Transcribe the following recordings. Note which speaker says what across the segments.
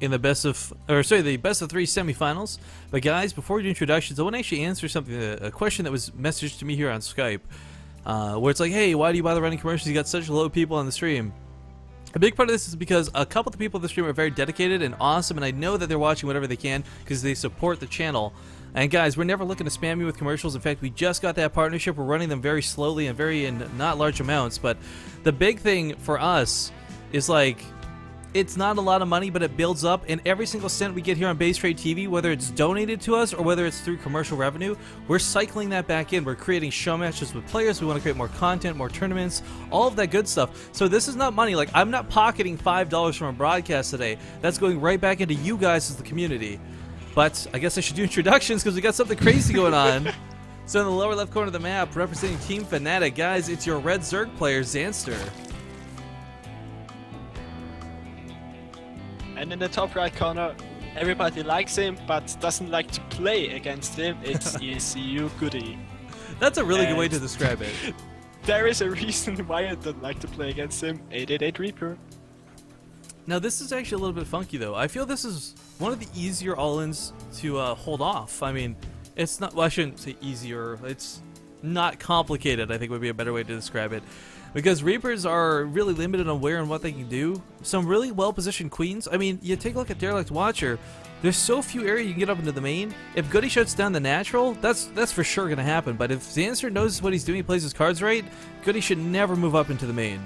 Speaker 1: in the best of three semifinals. But guys, before we do introductions, I want to actually answer something, a question that was messaged to me here on Skype, where it's like, hey, why do you bother running commercials? You got such low people on the stream. A big part of this is because a couple of the people on the stream are very dedicated and awesome, and I know that they're watching whatever they can because they support the channel. And guys, we're never looking to spam you with commercials. In fact, we just got that partnership. We're running them very slowly and in not large amounts. But the big thing for us is, like, it's not a lot of money, but it builds up, and every single cent we get here on Base Trade TV, whether it's donated to us or whether it's through commercial revenue, we're cycling that back in. We're creating show matches with players. We want to create more content, more tournaments, all of that good stuff. So this is not money. Like, I'm not pocketing $5 from a broadcast today. That's going right back into you guys as the community. But I guess I should do introductions because we got something crazy going on. So in the lower left corner of the map, representing Team Fnatic, guys, it's your red Zerg player, Zanster.
Speaker 2: And in the top right corner, everybody likes him, but doesn't like to play against him. It's ESCeu Goody.
Speaker 1: That's a really good way to describe it.
Speaker 2: There is a reason why I don't like to play against him. 888 Reaper.
Speaker 1: Now this is actually a little bit funky though. I feel this is one of the easier all-ins to hold off. I mean, it's not, well, I shouldn't say easier. It's not complicated, I think would be a better way to describe it. Because Reapers are really limited on where and what they can do. Some really well-positioned queens. I mean, you take a look at Derelict Watcher. There's so few areas you can get up into the main. If Goody shuts down the natural, that's for sure going to happen. But if Zanster knows what he's doing, he plays his cards right, Goody should never move up into the main.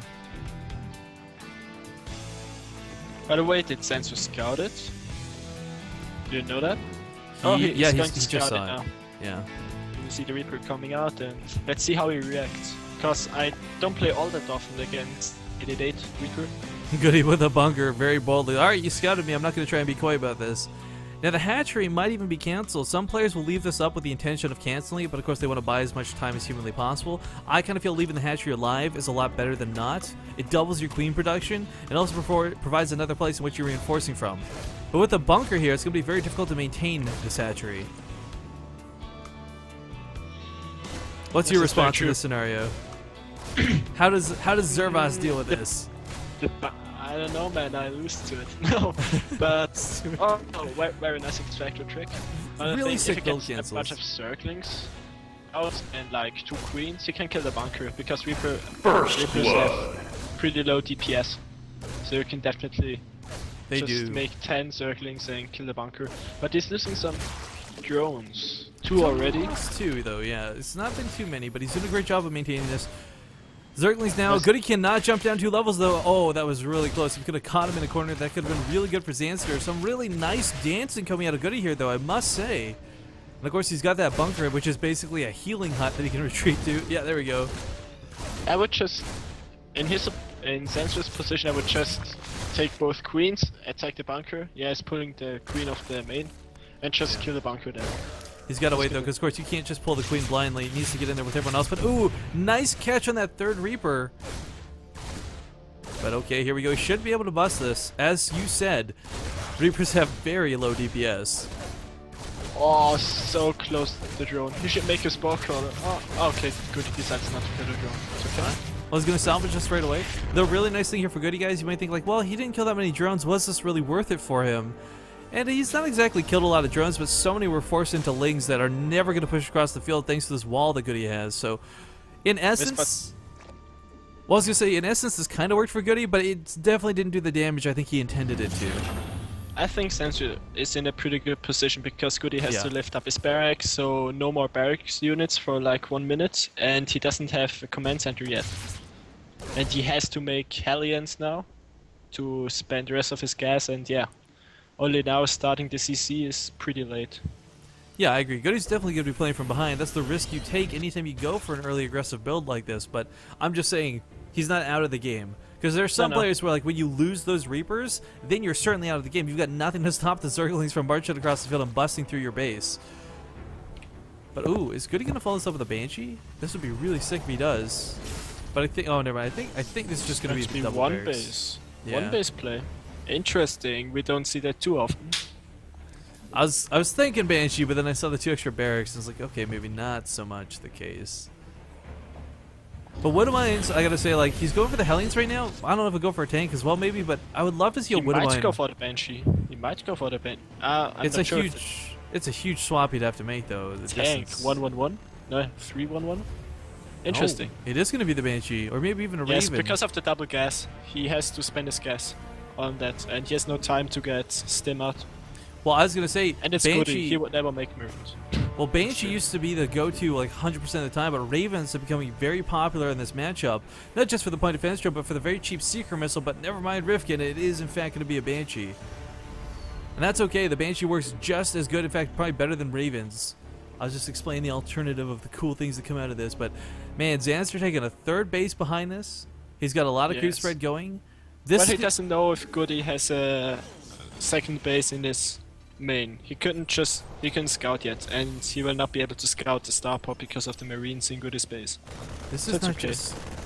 Speaker 2: By the way, did Zanster scout it? Did you know that? Oh, he's
Speaker 1: yeah,
Speaker 2: going
Speaker 1: he
Speaker 2: to
Speaker 1: just
Speaker 2: scout
Speaker 1: saw
Speaker 2: it now.
Speaker 1: Yeah.
Speaker 2: You see the Reaper coming out, and let's see how he reacts. Because I don't play all that often against 888 Reaper.
Speaker 1: Goody with a bunker, very boldly. Alright, you scouted me, I'm not going to try and be coy about this. Now the hatchery might even be cancelled. Some players will leave this up with the intention of cancelling it, but of course they want to buy as much time as humanly possible. I kind of feel leaving the hatchery alive is a lot better than not. It doubles your queen production, and also provides another place in which you're reinforcing from. But with the bunker here, it's going to be very difficult to maintain this hatchery. What's your response to this scenario? How does Zervas deal with this?
Speaker 2: I don't know, man. I lose to it. No, but oh, very nice extractor trick. But
Speaker 1: really
Speaker 2: I
Speaker 1: sick
Speaker 2: think
Speaker 1: build
Speaker 2: if he gets a bunch of
Speaker 1: cancels.
Speaker 2: circlings out and like 2 queens, you can kill the bunker because Reapers
Speaker 3: blood.
Speaker 2: have pretty low DPS, so you can definitely just make 10 circlings and kill the bunker. But he's losing some drones. 2 already.
Speaker 1: It's 2 though, yeah. It's not been too many, but he's doing a great job of maintaining this. Zerglings now. Goody cannot jump down 2 levels though. Oh, that was really close. If we could have caught him in a corner, that could have been really good for Zanster. Some really nice dancing coming out of Goody here though, I must say. And of course he's got that bunker, which is basically a healing hut that he can retreat to. Yeah, there we go.
Speaker 2: I would just, in Zanster's position, I would just take both queens, attack the bunker. Yeah, he's pulling the queen off the main, and just kill the bunker there.
Speaker 1: He's got to wait though, because of course you can't just pull the queen blindly. He needs to get in there with everyone else. But ooh, nice catch on that 3rd Reaper. But okay, here we go. He should be able to bust this. As you said, Reapers have very low DPS.
Speaker 2: Oh, so close to the drone. He should make a spore crawler. Oh, okay, good. He decides not to kill the drone. It's okay.
Speaker 1: I was going to salvage this right away. The really nice thing here for Goody guys, you might think like, well, he didn't kill that many drones. Was this really worth it for him? And he's not exactly killed a lot of drones, but so many were forced into lings that are never going to push across the field thanks to this wall that Goody has. So, in essence, well, I was going to say, in essence, this kind of worked for Goody, but it definitely didn't do the damage I think he intended it to.
Speaker 2: I think Zanster is in a pretty good position because Goody has to lift up his barracks, so no more barracks units for like 1 minute, and he doesn't have a command center yet. And he has to make Hellions now to spend the rest of his gas, and yeah. Only now starting the CC is pretty late.
Speaker 1: Yeah, I agree. Goody's definitely going to be playing from behind. That's the risk you take anytime you go for an early aggressive build like this. But I'm just saying, he's not out of the game. Because there are some players where, like, when you lose those Reapers, then you're certainly out of the game. You've got nothing to stop the Zerglings from marching across the field and busting through your base. But ooh, is Goody going to follow this up with a Banshee? This would be really sick if he does. But I think, oh, never mind. I think this is just going to be double
Speaker 2: one
Speaker 1: barracks.
Speaker 2: base.
Speaker 1: Yeah.
Speaker 2: One base play. Interesting. We don't see that too often.
Speaker 1: I was thinking Banshee, but then I saw the 2 extra barracks and I was like, okay, maybe not so much the case. But Widowmines, I gotta say, like, he's going for the Hellions right now. I don't know if he'll go for a tank as well, maybe, but I would love to see a
Speaker 2: He
Speaker 1: Widowmine.
Speaker 2: might go for the Banshee. He might go for the Banshee.
Speaker 1: It's a huge swap he'd have to make, though. The
Speaker 2: tank.
Speaker 1: distance.
Speaker 2: 1-1-1? No, 3-1-1? Interesting.
Speaker 1: Oh, it is gonna be the Banshee, or maybe even a
Speaker 2: Yes,
Speaker 1: Raven.
Speaker 2: because of the double gas. He has to spend his gas on that, and he has no time to get stim out.
Speaker 1: Well, I was gonna say,
Speaker 2: And it's
Speaker 1: Banshee.
Speaker 2: Goody. He would never make movement.
Speaker 1: Well, Banshee used to be the go-to like 100% of the time, but Ravens are becoming very popular in this matchup. Not just for the point of defense drone, but for the very cheap Seeker missile. But never mind Rifkin, it is in fact going to be a Banshee. And that's okay, the Banshee works just as good, in fact, probably better than Ravens. I was just explaining the alternative of the cool things that come out of this. But, man, Zanster taking a third base behind this. He's got a lot of creep spread going.
Speaker 2: But he doesn't know if Goody has a second base in his main. He couldn't scout yet, and he will not be able to scout the starport because of the Marines in Goody's base.
Speaker 1: This is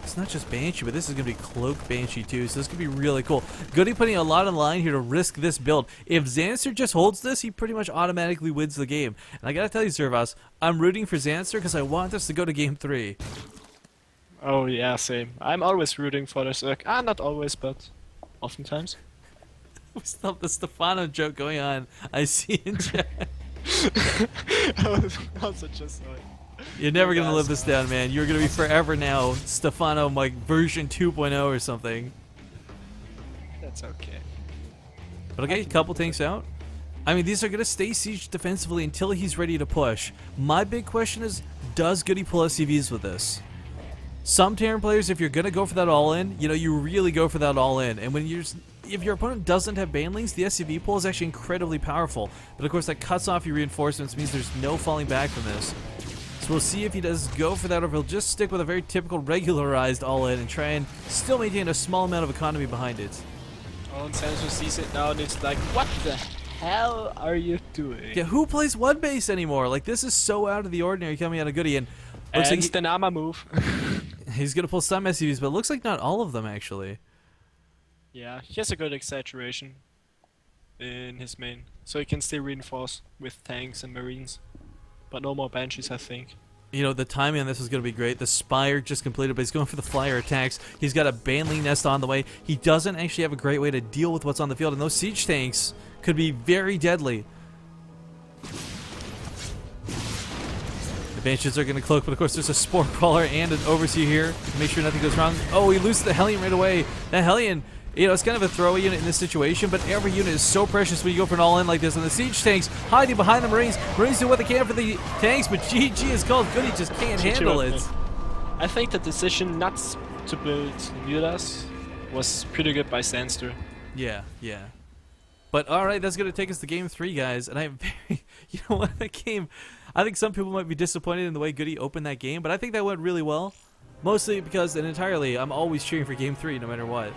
Speaker 1: it's not just Banshee, but this is going to be Cloak Banshee too, so this could be really cool. Goody putting a lot on the line here to risk this build. If Zanster just holds this, he pretty much automatically wins the game. And I gotta tell you, Zervas, I'm rooting for Zanster because I want this to go to game 3.
Speaker 2: Oh yeah, same. I'm always rooting for the Zerg. Not always, but oftentimes.
Speaker 1: Stop the Stefano joke going on. I see in chat.
Speaker 2: Also just like,
Speaker 1: You're never gonna live this down, man. You're gonna be forever now Stefano, like version 2.0 or something.
Speaker 2: That's okay.
Speaker 1: But okay, a couple tanks out. I mean, these are gonna stay siege defensively until he's ready to push. My big question is, does Goody pull SCVs with this? Some Terran players, if you're gonna go for that all-in, you know, you really go for that all-in. And when if your opponent doesn't have banelings, the SCV pull is actually incredibly powerful. But of course, that cuts off your reinforcements, means there's no falling back from this. So we'll see if he does go for that, or if he'll just stick with a very typical regularized all-in and try and still maintain a small amount of economy behind it.
Speaker 2: Oh, and Sancho sees it now, and it's like, what the hell are you doing?
Speaker 1: Yeah, who plays one base anymore? Like, this is so out of the ordinary coming out of Goody, and looks like
Speaker 2: Stenama move.
Speaker 1: he's gonna pull some SCVs, but it looks like not all of them actually.
Speaker 2: Yeah, he has a good exaggeration in his main, so he can still reinforce with tanks and marines. But no more banshees, I think.
Speaker 1: You know, the timing on this is going to be great. The Spire just completed, but he's going for the flyer attacks. He's got a Banling nest on the way. He doesn't actually have a great way to deal with what's on the field, and those siege tanks could be very deadly. The Banshees are going to cloak, but of course there's a Spore Crawler and an Overseer here to make sure nothing goes wrong. Oh, he loses the Hellion right away. That Hellion, you know, it's kind of a throwaway unit in this situation, but every unit is so precious when you go for an all-in like this. And the siege tanks hiding behind the Marines. Marines do what they can for the tanks, but GG is called. Goody just can't handle it.
Speaker 2: I think the decision not to build Mutas was pretty good by Zanster.
Speaker 1: Yeah, yeah. But alright, that's going to take us to game 3, guys. And I'm very, you know what, that game, I think some people might be disappointed in the way Goody opened that game, but I think that went really well. Mostly because, and entirely, I'm always cheering for game 3 no matter what.